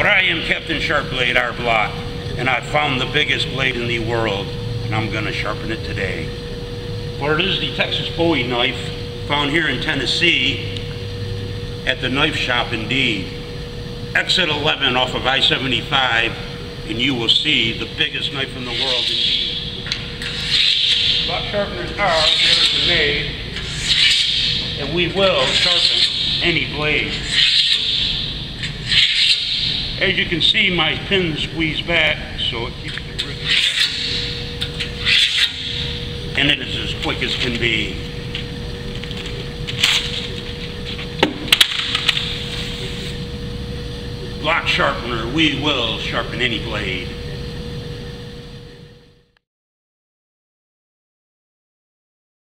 But I am Captain Sharp Blade, our block, and I found the biggest blade in the world, and I'm gonna sharpen it today. For it is the Texas Bowie knife, found here in Tennessee, at the knife shop indeed. Exit 11 off of I-75, and you will see the biggest knife in the world indeed. Block sharpeners are American made, and we will sharpen any blade. As you can see, my pin squeezed back, so it keeps it ripping. And it is as quick as can be. Block sharpener, we will sharpen any blade.